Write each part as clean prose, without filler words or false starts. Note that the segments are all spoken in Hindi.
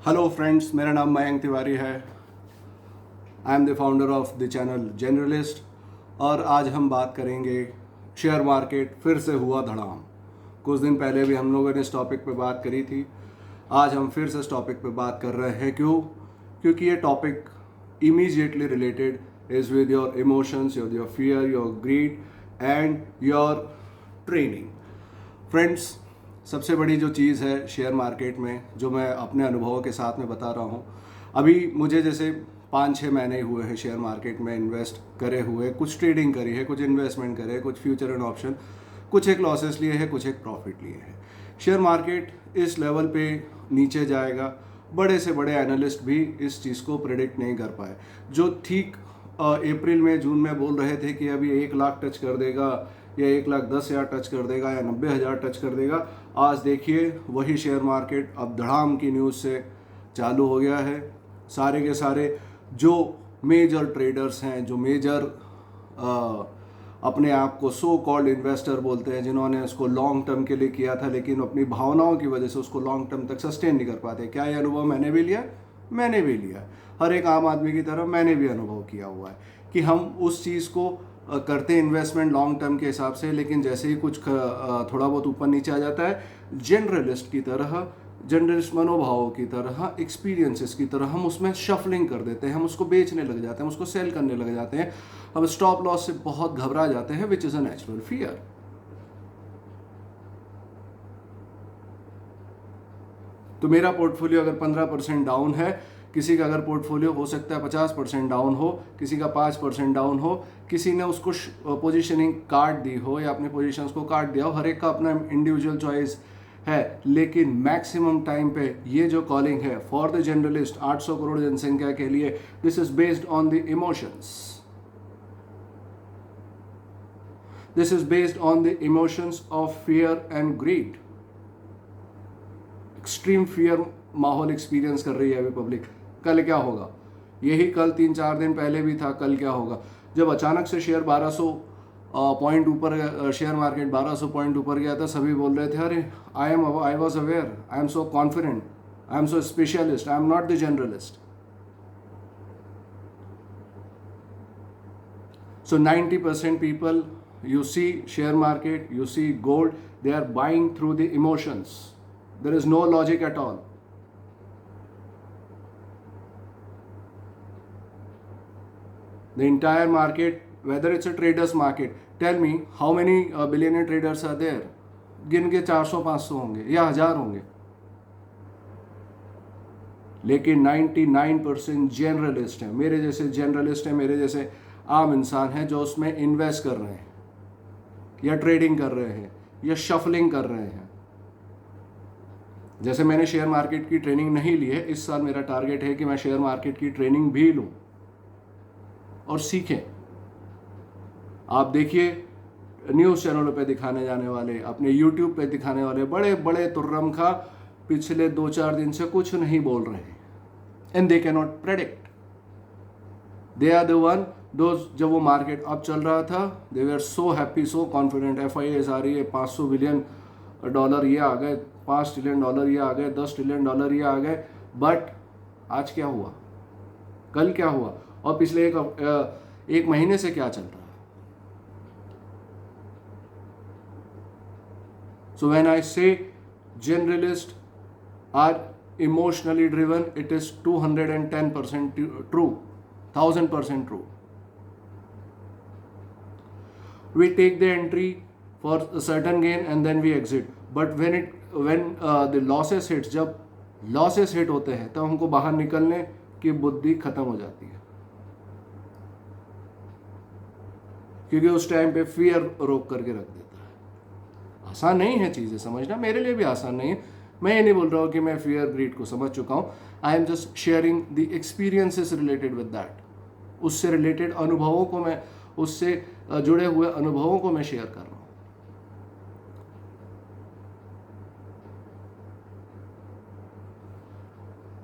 हेलो फ्रेंड्स, मेरा नाम मयंक तिवारी है। I am the founder of the channel generalist और आज हम बात करेंगे शेयर मार्केट फिर से हुआ धड़ाम। कुछ दिन पहले भी हम लोगों ने इस टॉपिक पे बात करी थी। आज हम फिर से इस टॉपिक पे बात कर रहे हैं। क्योंकि ये topic immediately related is with your emotions, your fear, your grid and your training. Friends, सबसे बड़ी जो चीज़ है शेयर मार्केट में, जो मैं अपने अनुभवों के साथ में बता रहा हूँ, अभी मुझे जैसे 5-6 महीने हुए हैं शेयर मार्केट में इन्वेस्ट करे हुए। कुछ ट्रेडिंग करी है, कुछ इन्वेस्टमेंट करे, कुछ फ्यूचर एंड ऑप्शन, कुछ एक लॉसेस लिए हैं, कुछ एक प्रॉफिट लिए हैं। शेयर मार्केट इस लेवल पे नीचे जाएगा, बड़े से बड़े एनालिस्ट भी इस चीज़ को प्रेडिक्ट नहीं कर पाए। जो ठीक अप्रैल में, जून में बोल रहे थे कि अभी 1 लाख टच कर देगा या 1,10,000 टच कर देगा या 90,000 टच कर देगा, आज देखिए वही शेयर मार्केट अब धड़ाम की न्यूज़ से चालू हो गया है। सारे के सारे जो मेजर ट्रेडर्स हैं, जो मेजर अपने आप को सो कॉल्ड इन्वेस्टर बोलते हैं, जिन्होंने उसको लॉन्ग टर्म के लिए किया था लेकिन अपनी भावनाओं की वजह से उसको लॉन्ग टर्म तक सस्टेन नहीं कर पाते। क्या ये अनुभव मैंने भी लिया? मैंने भी लिया। हर एक आम आदमी की तरह मैंने भी अनुभव किया हुआ है कि हम उस चीज़ को करते इन्वेस्टमेंट लॉन्ग टर्म के हिसाब से, लेकिन जैसे ही कुछ थोड़ा बहुत ऊपर नीचे आ जाता है, जनरलिस्ट की तरह, जनरलिस्ट मनोभावों की तरह, एक्सपीरियंसेस की तरह हम उसमें शफलिंग कर देते हैं, हम उसको बेचने लग जाते हैं, हम उसको सेल करने लग जाते हैं, हम स्टॉप लॉस से बहुत घबरा जाते हैं, which is a natural fear. तो मेरा पोर्टफोलियो अगर 15% डाउन है, किसी का अगर पोर्टफोलियो हो सकता है 50% डाउन हो, किसी का 5% डाउन हो, किसी ने उसको पोजीशनिंग काट दी हो या अपने पोजीशंस को काट दिया हो, हर एक का अपना इंडिविजुअल चॉइस है। लेकिन मैक्सिमम टाइम पे ये जो कॉलिंग है फॉर द जनरलिस्ट 800 करोड़ जनसंख्या के लिए, this is based on the emotions. This is based on the emotions of fear and greed. Extreme fear माहौल एक्सपीरियंस कर रही है अभी पब्लिक। कल क्या होगा? यही कल 3-4 दिन पहले भी था। कल क्या होगा? जब अचानक से शेयर 1200 पॉइंट ऊपर, शेयर मार्केट 1200 पॉइंट ऊपर गया था, सभी बोल रहे थे अरे I was aware, I am so confident, I am so specialist, I am not the generalist. So 90% people, you see share market, you see gold, they are buying through the emotions. There is no logic at all. The entire market, whether it's a trader's market, tell me how many billionaire traders are there? गिन के 400-500 होंगे या 1000 होंगे, लेकिन 99% जनरलिस्ट हैं, मेरे जैसे जनरलिस्ट हैं, मेरे जैसे आम इंसान हैं जो उसमें इन्वेस्ट कर रहे हैं या ट्रेडिंग कर रहे हैं या शफलिंग कर रहे हैं। जैसे मैंने शेयर मार्केट की ट्रेनिंग नहीं ली है, इस साल मेरा टारगेट है कि मैं शेयर मार्केट की ट्रेनिंग भी लूं और सीखें। आप देखिए न्यूज़ चैनलों पे दिखाने जाने वाले, अपने यूट्यूब पे दिखाने वाले बड़े बड़े तुर्रम खा पिछले 2-4 दिन से कुछ नहीं बोल रहे हैं, and they can not predict. They are the one those, जब वो मार्केट अप चल रहा था, they were so happy, so confident, FIIs आ रही है, $500 बिलियन ये आ गए, $5 ट्रिलियन ये आ गए, $10 ट्रिलियन ये आ गए। बट आज क्या हुआ? कल क्या हुआ? और पिछले एक महीने से क्या चल रहा है? So when I say generalists are emotionally driven, it is 210% true, 1000% true. We take the entry for a certain gain and then we exit. But when the losses hits, जब losses hit होते हैं तब हमको बाहर निकलने की बुद्धि खत्म हो जाती है, क्योंकि उस टाइम पे फियर रोक करके रख देता है। आसान नहीं है चीज़ें समझना, मेरे लिए भी आसान नहीं है। मैं ये नहीं बोल रहा हूँ कि मैं फियर ग्रीड को समझ चुका हूँ। I am just sharing the experiences related with that. उससे रिलेटेड अनुभवों को मैं, उससे जुड़े हुए अनुभवों को मैं शेयर कर रहा हूँ।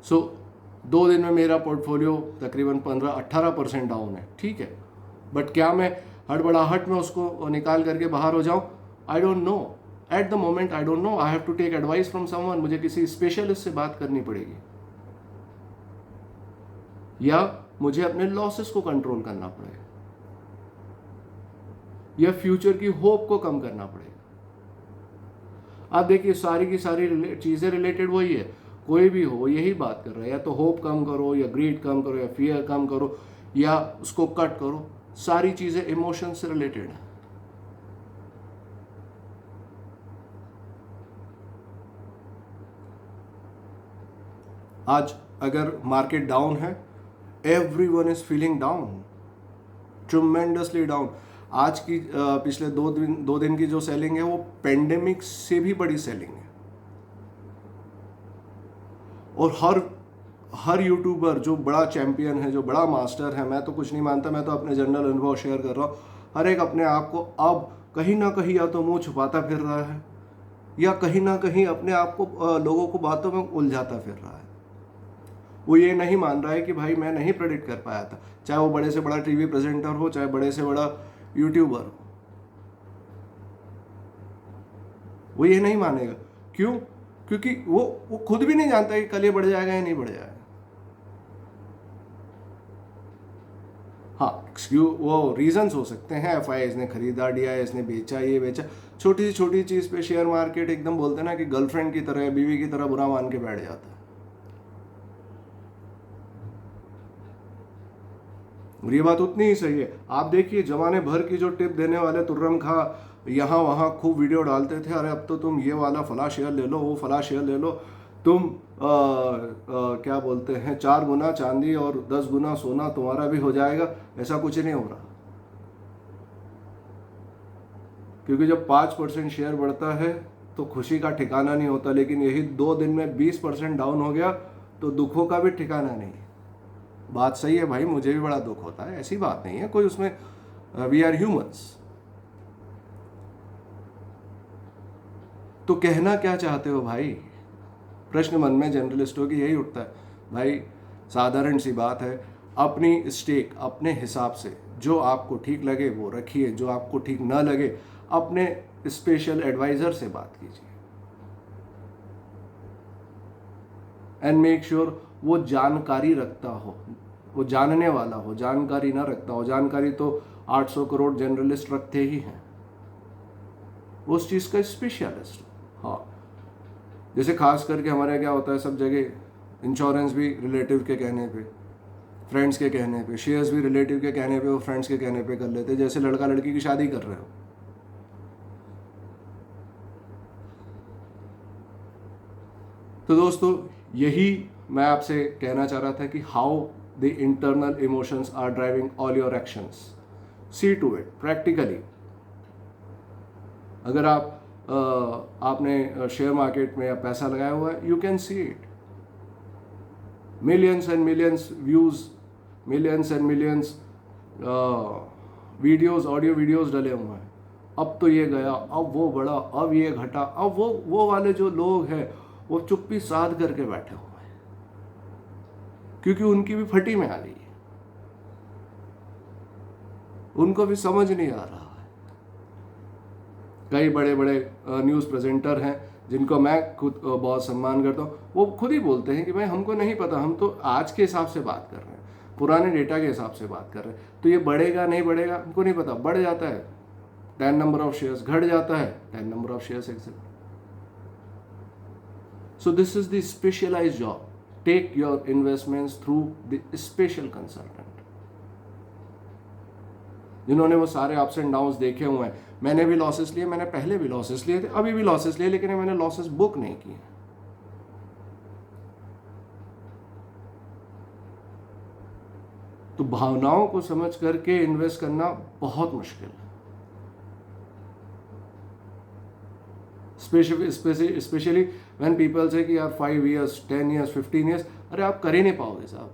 सो 2 दिन में मेरा पोर्टफोलियो तकरीबन 15-18% डाउन है, ठीक है। बट क्या मैं हड़बड़ाहट में उसको निकाल करके बाहर हो जाऊं? I don't know. At the moment I don't know. I have to take advice from someone. मुझे किसी स्पेशलिस्ट से बात करनी पड़ेगी। या मुझे अपने लॉसेस को कंट्रोल करना पड़ेगा, या फ्यूचर की होप को कम करना पड़ेगा। आप देखिए सारी की सारी चीजें रिलेटेड वही है, कोई भी हो यही बात कर रहा है, या तो होप कम करो, या ग्रीड कम करो, या फियर कम करो, या उसको कट करो। सारी चीजें इमोशन से रिलेटेड है। आज अगर मार्केट डाउन है, everyone is feeling down, tremendously down. आज की पिछले दो दिन की जो सेलिंग है वो पेंडेमिक से भी बड़ी सेलिंग है। और हर यूट्यूबर जो बड़ा चैंपियन है, जो बड़ा मास्टर है, मैं तो कुछ नहीं मानता, मैं तो अपने जनरल अनुभव शेयर कर रहा हूँ, हर एक अपने आप को अब कहीं ना कहीं या तो मुंह छुपाता फिर रहा है, या कहीं ना कहीं अपने आप को लोगों को बातों में उलझाता फिर रहा है। वो ये नहीं मान रहा है कि भाई मैं नहीं प्रेडिक्ट कर पाया था, चाहे वो बड़े से बड़ा टीवी प्रेजेंटर हो, चाहे बड़े से बड़ा यूट्यूबर हो, वो ये नहीं मानेगा। क्यों? क्योंकि वो खुद भी नहीं जानता कि कल ये बढ़ जाएगा या नहीं बढ़ जाएगा। हाँ, वो रीजंस हो सकते हैं, एफआई इसने खरीदा दिया, इसने बेचा, ये बेचा, छोटी सी छोटी चीज पे शेयर मार्केट एकदम बोलते हैं ना कि गर्लफ्रेंड की तरह, बीवी की तरह बुरा मान के बैठ जाता है। और ये बात उतनी ही सही है। आप देखिए जमाने भर की जो टिप देने वाले तुर्रम खा यहाँ वहाँ खूब वीडियो डालते थे, अरे अब तो तुम ये वाला फला शेयर ले लो, वो फला शेयर ले लो, तुम क्या बोलते हैं 4 गुना चांदी और 10 गुना सोना तुम्हारा भी हो जाएगा। ऐसा कुछ नहीं हो रहा, क्योंकि जब 5% शेयर बढ़ता है तो खुशी का ठिकाना नहीं होता, लेकिन यही 2 दिन में 20% डाउन हो गया तो दुखों का भी ठिकाना नहीं। बात सही है भाई, मुझे भी बड़ा दुख होता है, ऐसी बात नहीं है कोई उसमें, वी आर ह्यूमंस। तो कहना क्या चाहते हो भाई? प्रश्न मन में जनरलिस्टों की यही उठता है। भाई साधारण सी बात है, अपनी स्टेक अपने हिसाब से जो आपको ठीक लगे वो रखिए, जो आपको ठीक ना लगे अपने स्पेशल एडवाइजर से बात कीजिए, एंड मेक श्योर वो जानकारी रखता हो, वो जानने वाला हो, जानकारी ना रखता हो। जानकारी तो 800 करोड़ जनरलिस्ट रखते ही हैं, उस चीज का स्पेशलिस्ट। हाँ, जैसे खास करके हमारे यहाँ क्या होता है, सब जगह इंश्योरेंस भी रिलेटिव के कहने पे, फ्रेंड्स के कहने पे, शेयर्स भी रिलेटिव के कहने पे और फ्रेंड्स के कहने पे कर लेते हैं, जैसे लड़का लड़की की शादी कर रहे हो। तो दोस्तों यही मैं आपसे कहना चाह रहा था कि how the internal emotions are driving all your actions, see to it practically. अगर आपने शेयर मार्केट में पैसा लगाया हुआ है, you can see it, millions and millions views, millions and millions videos, audio videos डले हुए हैं। अब तो ये गया, अब वो बढ़ा, अब ये घटा, अब वो वाले जो लोग हैं वो चुप्पी साध करके बैठे हुए हैं, क्योंकि उनकी भी फटी में आ गई है, उनको भी समझ नहीं आ रहा है। कई बड़े बड़े न्यूज़ प्रेजेंटर हैं जिनको मैं खुद बहुत सम्मान करता हूँ, वो खुद ही बोलते हैं कि भाई हमको नहीं पता, हम तो आज के हिसाब से बात कर रहे हैं, पुराने डेटा के हिसाब से बात कर रहे हैं, तो ये बढ़ेगा नहीं बढ़ेगा हमको नहीं पता। बढ़ जाता है 10 नंबर ऑफ शेयर्स, घट जाता है 10 number of shares exit. So this is the specialized job, take your investments through the special consultant, जिन्होंने वो सारे अप्स एंड डाउन्स देखे हुए हैं। मैंने भी लॉसेस लिए, मैंने पहले भी लॉसेस लिए थे, अभी भी लॉसेस लिए, लेकिन मैंने लॉसेस बुक नहीं किए। तो भावनाओं को समझ करके इन्वेस्ट करना बहुत मुश्किल है, स्पेशली व्हेन पीपल से कि यार 5 years 10 years 15 years, अरे आप कर ही नहीं पाओगे साहब।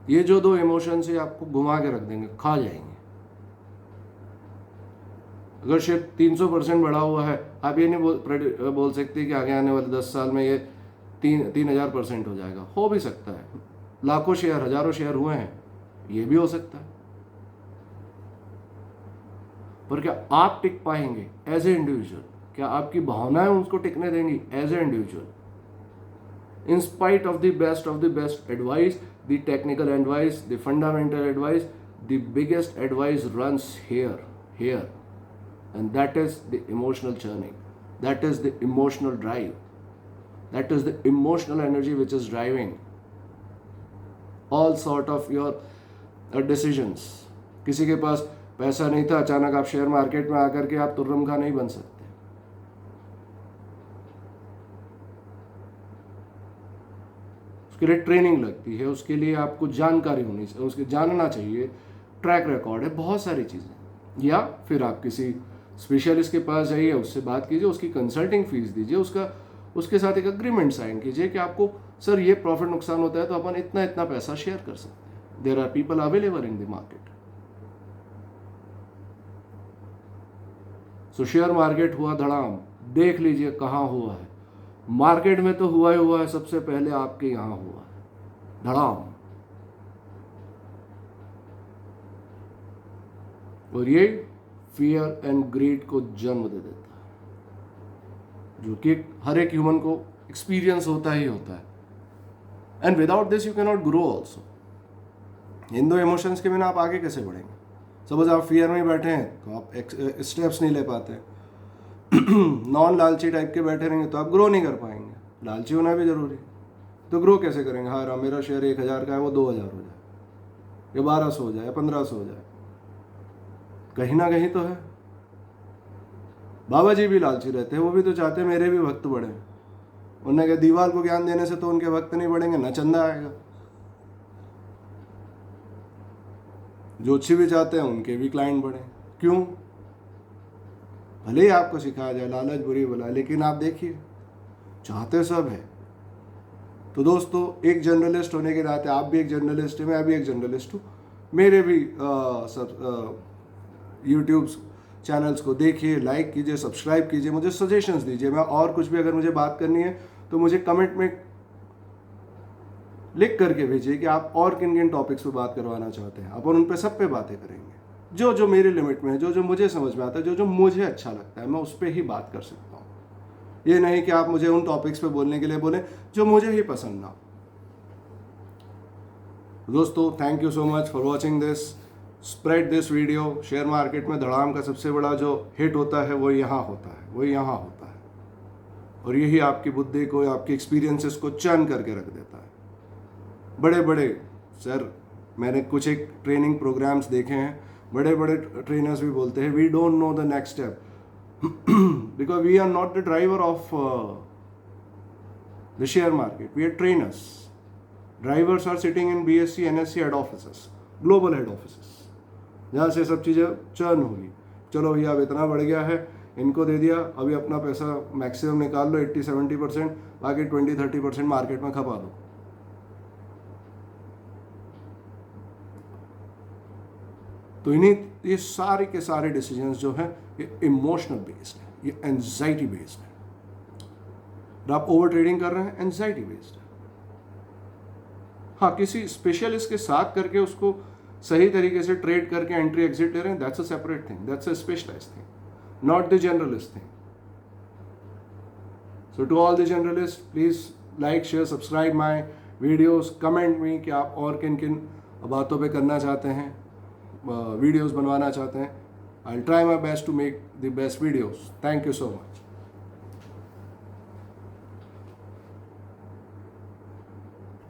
ये जो 2 इमोशन से आपको घुमा के रख देंगे, खा जाएंगे। अगर शेयर 300% बढ़ा हुआ है, आप ये नहीं बोल सकते कि आगे आने वाले 10 साल में ये 3000% हो जाएगा। हो भी सकता है, लाखों शेयर, हजारों शेयर हुए हैं, ये भी हो सकता है, पर क्या आप टिक पाएंगे एज ए इंडिविजुअल? क्या आपकी भावनाएं उसको टिकने देंगी as a individual? In spite of the best advice, the technical advice, the fundamental advice, the biggest advice runs here. And that is the emotional churning. That is the emotional drive. That is the emotional energy which is driving all sort of your decisions. किसी के पास पैसा नहीं था, अचानक आप शेयर मार्केट में आकर के आप तुर्रम खा नहीं बन सकते. उसके लिए ट्रेनिंग लगती है, उसके लिए आपको जानकारी होनी चाहिए, उसके जानना चाहिए, ट्रैक रिकॉर्ड है, बहुत सारी चीज़ें. या फिर आप किसी स्पेशलिस्ट के पास जाइए, उससे बात कीजिए, उसकी कंसल्टिंग फीस दीजिए, उसके साथ एक अग्रीमेंट साइन कीजिए कि आपको सर ये प्रॉफिट नुकसान होता है तो अपन इतना पैसा शेयर कर सकते हैं. There are people available in the market. So share market हुआ धड़ाम, देख लीजिए कहाँ हुआ है. मार्केट में तो हुआ ही हुआ है, सबसे पहले आपके यहां हुआ है धड़ाम. और ये फियर एंड ग्रीड को जन्म दे देता है, जो कि हर एक ह्यूमन को एक्सपीरियंस होता ही होता है. And without this you can not grow also. इन दो इमोशंस के बिना आप आगे कैसे बढ़ेंगे? सपोज आप फियर में बैठे हैं तो आप स्टेप्स नहीं ले पाते. नॉन लालची टाइप के बैठे रहेंगे तो आप ग्रो नहीं कर पाएंगे. लालची होना भी जरूरी है. तो ग्रो कैसे करेंगे? हाँ, मेरा शेयर 1000 का है, वो 2000 हो जाए, या 1200 हो जाए, या 1500 हो जाए. कहीं ना कहीं तो है. बाबा जी भी लालची रहते हैं, वो भी तो चाहते हैं मेरे भी भक्त बढ़े. उन्होंने कहा दीवार को ज्ञान देने से तो उनके भक्त नहीं बढ़ेंगे, ना चंदा आएगा. ज्योतिषी भी चाहते हैं उनके भी क्लाइंट बढ़े. क्यों? भले ही आपको सिखाया जाए लालच बुरी बला, लेकिन आप देखिए चाहते सब है. तो दोस्तों, एक जर्नलिस्ट होने के नाते आप भी एक जर्नलिस्ट हैं, मैं भी एक जर्नलिस्ट हूँ. मेरे भी यूट्यूब चैनल्स को देखिए, लाइक कीजिए, सब्सक्राइब कीजिए, मुझे सजेशंस दीजिए. मैं और कुछ भी अगर मुझे बात करनी है तो मुझे कमेंट में लिख करके भेजिए कि आप और किन किन टॉपिक्स पे बात करवाना चाहते हैं. अपन उन पे सब पे बातें करेंगे. जो मेरे लिमिट में है, जो मुझे समझ में आता है, जो मुझे अच्छा लगता है, मैं उस पर ही बात कर सकता हूँ. ये नहीं कि आप मुझे उन टॉपिक्स पे बोलने के लिए बोले जो मुझे ही पसंद ना. दोस्तों, thank you so much for watching this. Spread this video. Share market में धड़ाम का सबसे बड़ा जो हिट होता है वो यहाँ होता है, वो यहाँ होता है. और यही आपकी बुद्धि को, आपकी एक्सपीरियंसेस को चर्न करके रख देता है. बड़े बड़े सर, मैंने कुछ एक ट्रेनिंग प्रोग्राम्स देखे हैं, बड़े बड़े ट्रेनर्स भी बोलते हैं we don't know the next step because we are not the driver of the share market, we are trainers. Drivers are sitting in BSc NSc head office, global head office, जहाँ से सब चीज़ें चर्न होगी. चलो भैया अब इतना बढ़ गया है, इनको दे दिया, अभी अपना पैसा मैक्सिमम निकाल लो 80-70%, बाकी 20-30% मार्केट में खपा दो. तो इन्हीं ये सारे के सारे डिसीजंस जो हैं ये इमोशनल बेस्ड है, ये एंजाइटी बेस्ड है. और आप ओवर ट्रेडिंग कर रहे हैं, एंजाइटी बेस्ड है. हाँ, किसी स्पेशलिस्ट के साथ करके उसको सही तरीके से ट्रेड करके एंट्री एग्जिट ले रहे हैं, that's a separate thing, that's a specialized thing, not the generalist thing. So to all the generalist, please like, share, subscribe my videos, comment me कि आप और किन किन बातों पे करना चाहते हैं, वीडियोस बनवाना चाहते हैं. I will try my best to make the best videos. Thank you so much.